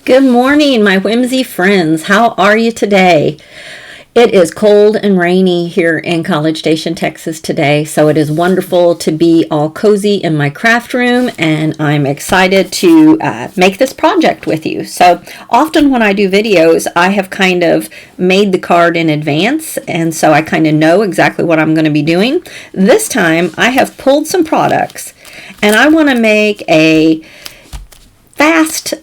Good morning, my whimsy friends. How are you today? It is cold and rainy here in College Station, Texas today, so it is wonderful to be all cozy in my craft room, and I'm excited to make this project with you. So often when I do videos, I have kind of made the card in advance, and so I kind of know exactly what I'm going to be doing. This time, I have pulled some products, and I want to make a fast,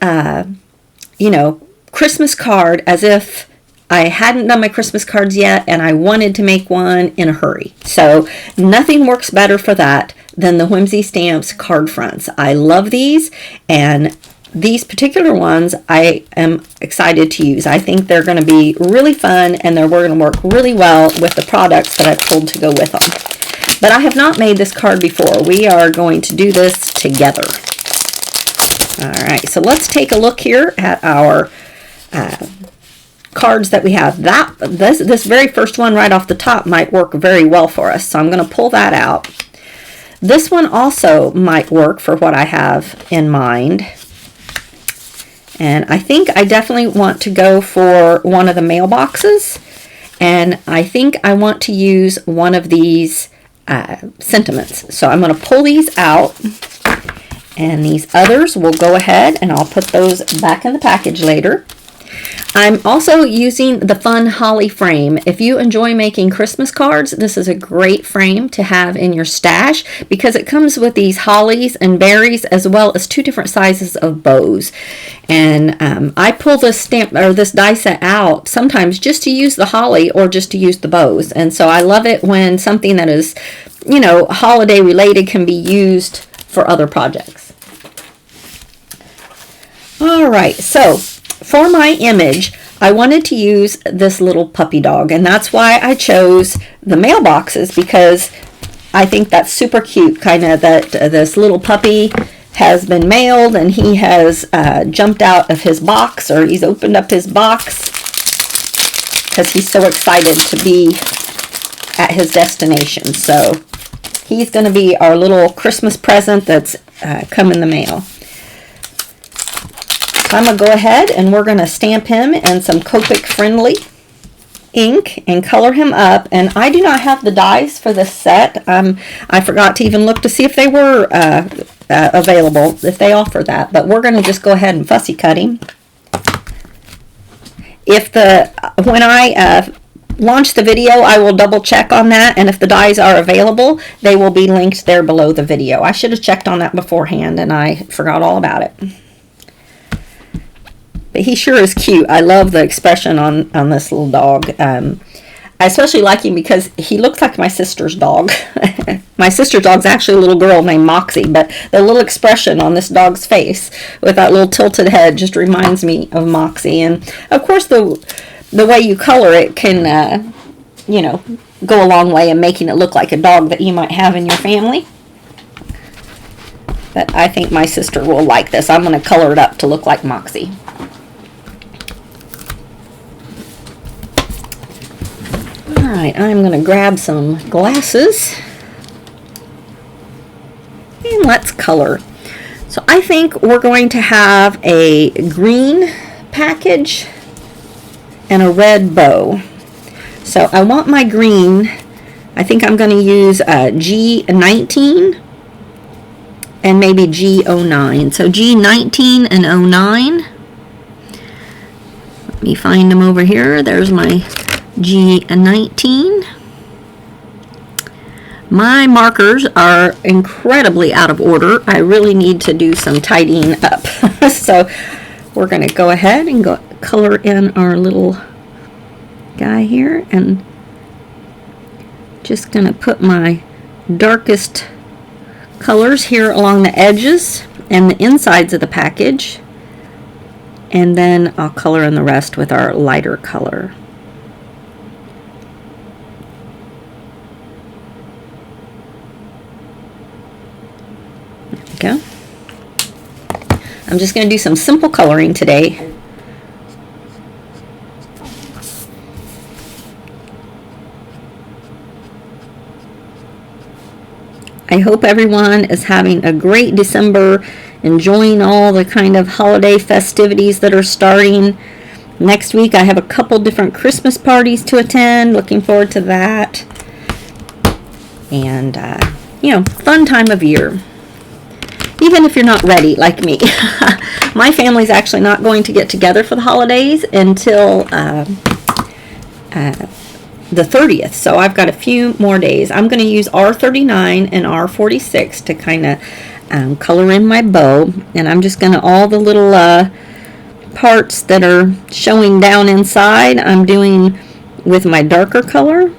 Christmas card as if I hadn't done my Christmas cards yet and I wanted to make one in a hurry. So nothing works better for that than the Whimsy Stamps card fronts. I love these, and these particular ones I am excited to use. I think they're going to be really fun, and they're going to work really well with the products that I've pulled to go with them. But I have not made this card before. We are going to do this together. All right, so let's take a look here at our cards that we have. This very first one right off the top might work very well for us, so I'm going to pull that out. This one also might work for what I have in mind, and I think I definitely want to go for one of the mailboxes, and I think I want to use one of these sentiments. So I'm going to pull these out, and these others will go ahead and I'll put those back in the package later. I'm also using the fun holly frame. If you enjoy making Christmas cards, this is a great frame to have in your stash because it comes with these hollies and berries as well as two different sizes of bows. And I pull this die set out sometimes just to use the holly or just to use the bows. And so I love it when something that is, holiday related can be used for other projects. All right, so for my image, I wanted to use this little puppy dog, and that's why I chose the mailboxes, because I think that's super cute, kind of that this little puppy has been mailed and he has jumped out of his box, or he's opened up his box because he's so excited to be at his destination. So he's going to be our little Christmas present that's come in the mail. I'm going to go ahead and we're going to stamp him in some Copic friendly ink and color him up. And I do not have the dies for this set. I forgot to even look to see if they were available, if they offer that. But we're going to just go ahead and fussy cut him. When I launch the video, I will double check on that, and if the dies are available, they will be linked there below the video. I should have checked on that beforehand and I forgot all about it. But he sure is cute. I love the expression on this little dog. I especially like him because he looks like my sister's dog. My sister's dog's actually a little girl named Moxie, but the little expression on this dog's face with that little tilted head just reminds me of Moxie. And of course the way you color it can, go a long way in making it look like a dog that you might have in your family. But I think my sister will like this. I'm going to color it up to look like Moxie. Alright, I'm going to grab some glasses and let's color. So I think we're going to have a green package and a red bow. So I want my green, I think I'm going to use G19 and maybe G09. So G19 and 09. Let me find them over here. There's my G19. My markers are incredibly out of order. I really need to do some tidying up. So we're going to go ahead and color in our little guy here, and just going to put my darkest colors here along the edges and the insides of the package, and then I'll color in the rest with our lighter color. Go. I'm just going to do some simple coloring today. I hope everyone is having a great December enjoying all the kind of holiday festivities that are starting. Next week I have a couple different Christmas parties to attend. Looking forward to that. And, fun time of year. Even if you're not ready, like me. My family's actually not going to get together for the holidays until the 30th. So I've got a few more days. I'm going to use R39 and R46 to kind of color in my bow. And I'm just going to, all the little parts that are showing down inside, I'm doing with my darker color.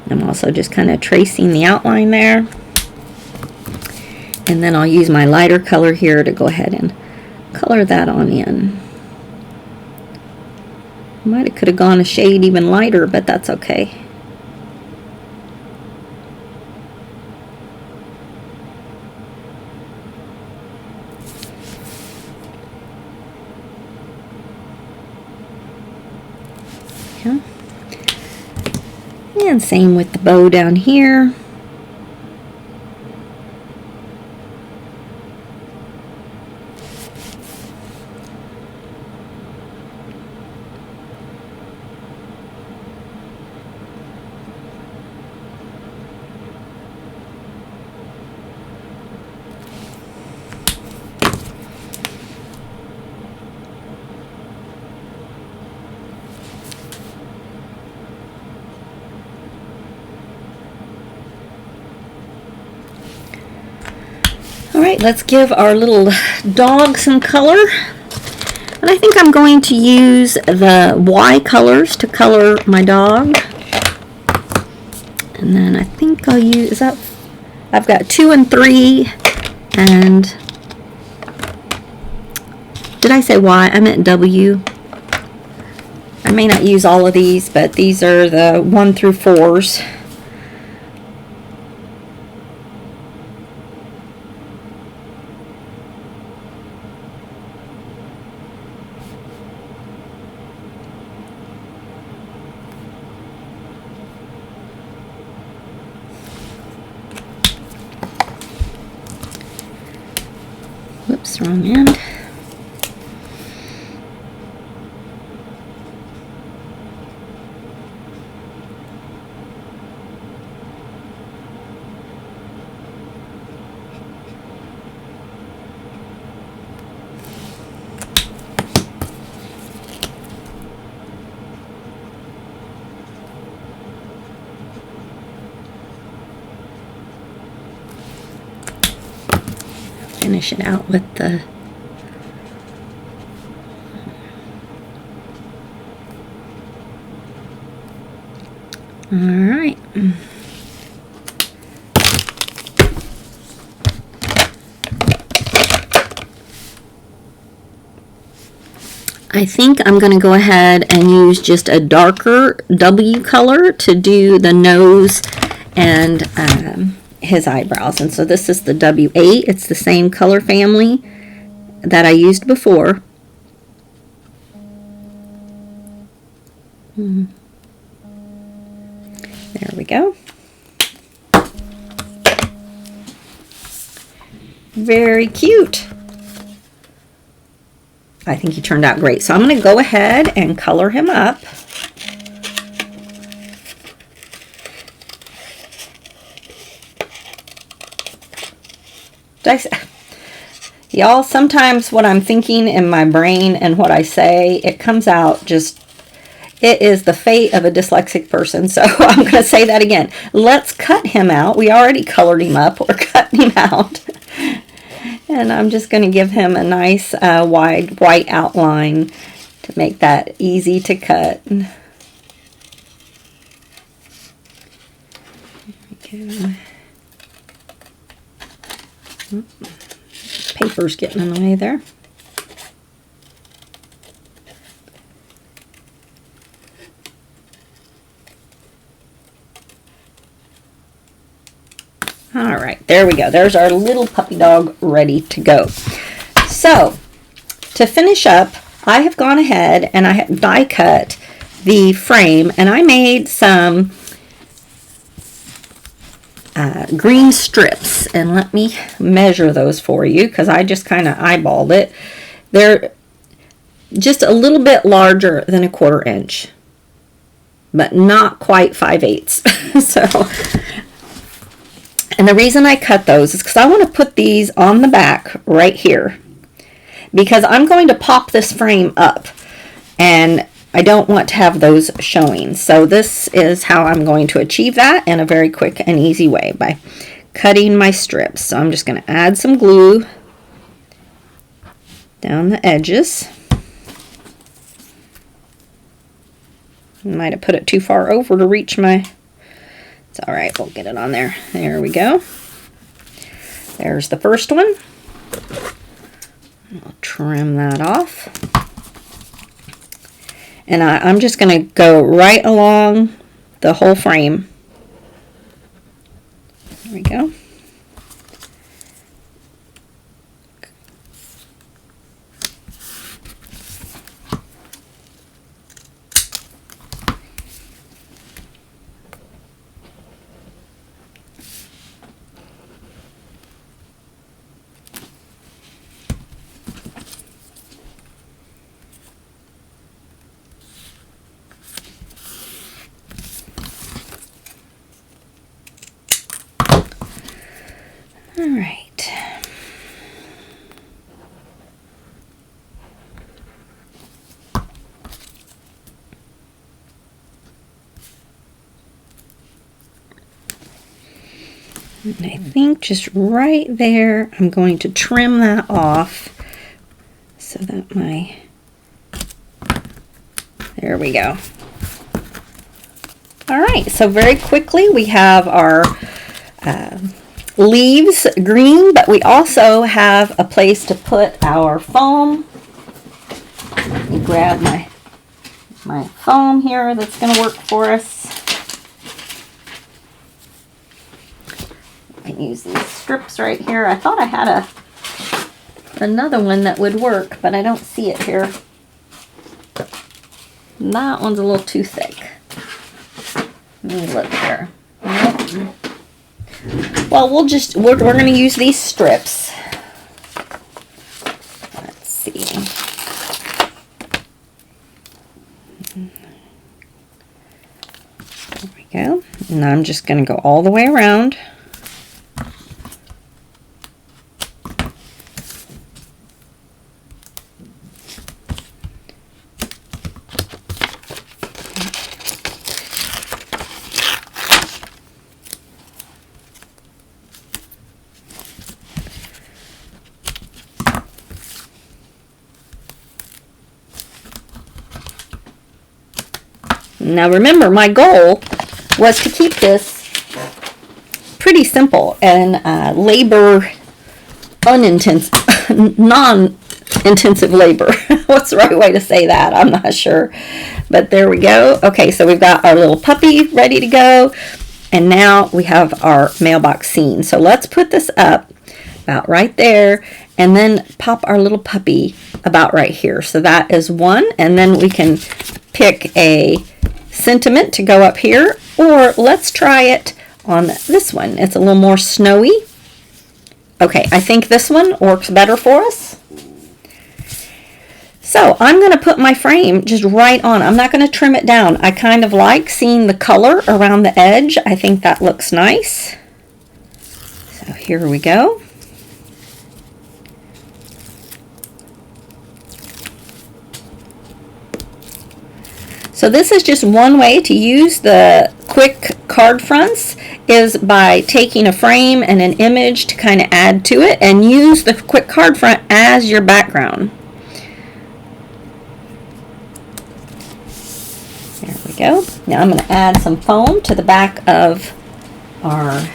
I'm also just kind of tracing the outline there. And then I'll use my lighter color here to go ahead and color that on in. Could have gone a shade even lighter, but that's okay. Yeah. And same with the bow down here. Alright, let's give our little dog some color. And I think I'm going to use the Y colors to color my dog. And then I think I'll use, I've got 2 and 3, and did I say Y? I meant W. I may not use all of these, but these are the 1 through 4s. Whoops, wrong end. Finish it out with the alright. I think I'm going to go ahead and use just a darker W color to do the nose and his eyebrows. And so this is the W8. It's the same color family that I used before. There we go. Very cute. I think he turned out great. So I'm going to go ahead and color him up. Y'all, sometimes what I'm thinking in my brain and what I say, it comes out just, it is the fate of a dyslexic person. So I'm going to say that again. Let's cut him out. We already colored him up. We're cutting him out. And I'm just going to give him a nice wide white outline to make that easy to cut. There we go. Paper's getting in the way there. All right, there we go. There's our little puppy dog ready to go. So, to finish up, I have gone ahead and I have die cut the frame, and I made some green strips, and let me measure those for you because I just kind of eyeballed it. They're just a little bit larger than 1/4 inch, but not quite 5/8. So, and the reason I cut those is because I want to put these on the back right here, because I'm going to pop this frame up and I don't want to have those showing. So this is how I'm going to achieve that in a very quick and easy way, by cutting my strips. So I'm just going to add some glue down the edges. I might have put it too far over to reach my... It's all right, we'll get it on there. There we go. There's the first one. I'll trim that off. And I'm just going to go right along the whole frame. There we go. All right. And I think just right there, I'm going to trim that off so that there we go. All right, so very quickly we have our leaves green, but we also have a place to put our foam. Let me grab my foam here that's going to work for us. I can use these strips right here. I thought I had another one that would work, but I don't see it here. That one's a little too thick. Let me look here. Nope. Well, we're going to use these strips. Let's see. There we go. And I'm just going to go all the way around. Now remember, my goal was to keep this pretty simple and labor unintensive, non-intensive labor. What's the right way to say that? I'm not sure. But there we go. Okay, so we've got our little puppy ready to go. And now we have our mailbox scene. So let's put this up about right there and then pop our little puppy about right here. So that is one. And then we can pick a sentiment to go up here, or let's try it on this one. It's a little more snowy. Okay, I think this one works better for us. So I'm going to put my frame just right on. I'm not going to trim it down. I kind of like seeing the color around the edge. I think that looks nice. So here we go. So this is just one way to use the quick card fronts, is by taking a frame and an image to kind of add to it and use the quick card front as your background. There we go. Now I'm going to add some foam to the back of our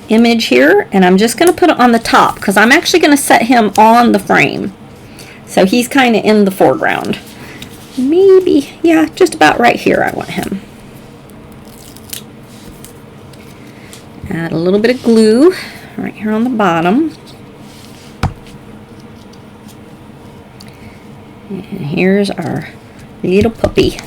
image here, and I'm just going to put it on the top because I'm actually going to set him on the frame. So he's kind of in the foreground. Maybe, yeah, just about right here I want him. Add a little bit of glue right here on the bottom. And here's our Little puppy.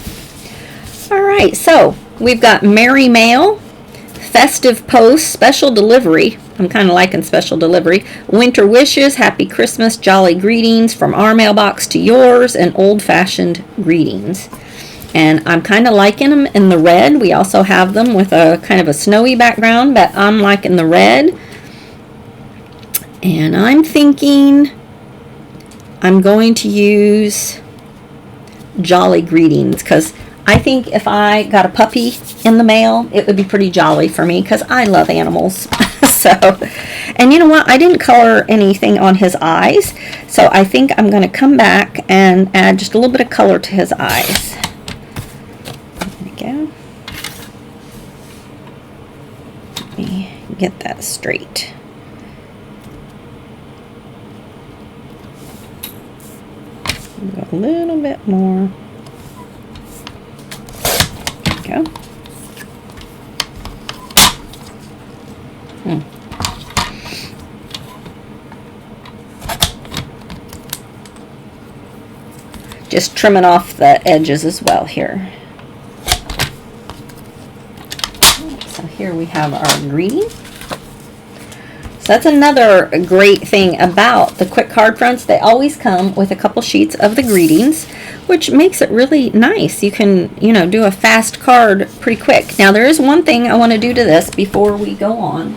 All right, so we've got Merry Mail, Festive Post, Special Delivery. I'm kind of liking Special Delivery. Winter Wishes, Happy Christmas, Jolly Greetings from our mailbox to yours, and Old Fashioned Greetings. And I'm kind of liking them in the red. We also have them with a kind of a snowy background, but I'm liking the red. And I'm thinking I'm going to use Jolly Greetings, because I think if I got a puppy in the mail, it would be pretty jolly for me, because I love animals. So, and you know what? I didn't color anything on his eyes, so I think I'm going to come back and add just a little bit of color to his eyes. There we go. Let me get that straight. Go a little bit more. There we go. Just trimming off the edges as well here. So here we have our greeting. So that's another great thing about the quick card fronts. They always come with a couple sheets of the greetings, which makes it really nice. You can, you know, do a fast card pretty quick. Now there is one thing I want to do to this before we go on.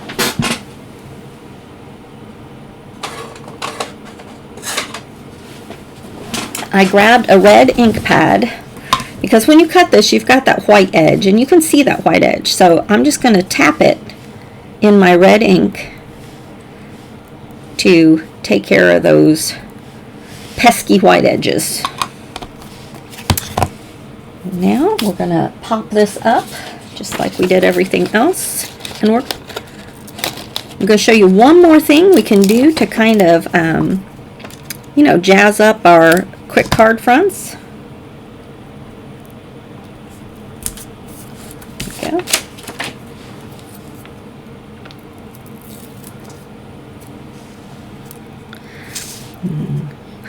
I grabbed a red ink pad, because when you cut this, you've got that white edge, and you can see that white edge. So I'm just going to tap it in my red ink to take care of those pesky white edges. Now we're going to pop this up just like we did everything else, and I'm going to show you one more thing we can do to kind of you know, jazz up our quick card fronts. There we go.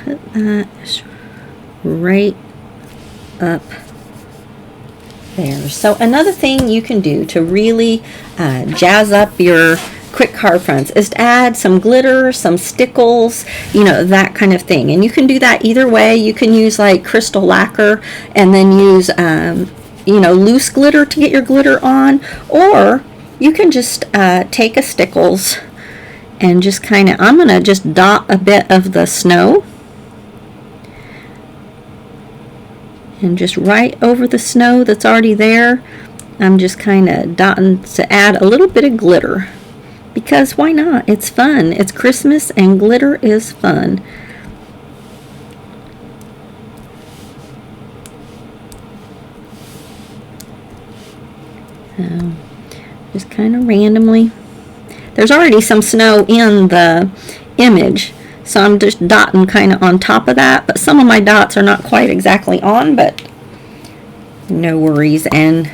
Put that right up there. So another thing you can do to really jazz up your quick card fronts is to add some glitter, some stickles, you know, that kind of thing. And you can do that either way. You can use like crystal lacquer and then use you know, loose glitter to get your glitter on, or you can just take a stickles and just kind of, I'm gonna just dot a bit of the snow, and just right over the snow that's already there, I'm just kind of dotting to add a little bit of glitter. Because why not? It's fun. It's Christmas and glitter is fun. Just kind of randomly. There's already some snow in the image, so I'm just dotting kind of on top of that. But some of my dots are not quite exactly on, but no worries. And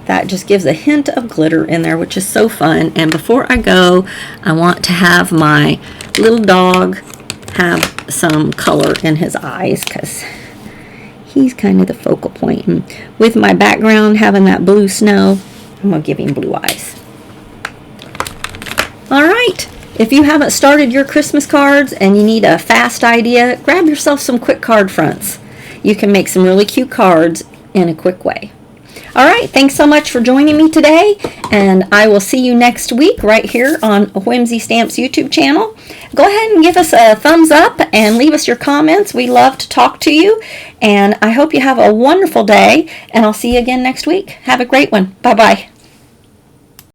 that just gives a hint of glitter in there, which is so fun. And before I go, I want to have my little dog have some color in his eyes, because he's kind of the focal point. And with my background having that blue snow, I'm going to give him blue eyes. All right. If you haven't started your Christmas cards and you need a fast idea, grab yourself some quick card fronts. You can make some really cute cards in a quick way. All right, thanks so much for joining me today, and I will see you next week right here on Whimsy Stamps YouTube channel. Go ahead and give us a thumbs up and leave us your comments. We love to talk to you, and I hope you have a wonderful day, and I'll see you again next week. Have a great one. Bye-bye.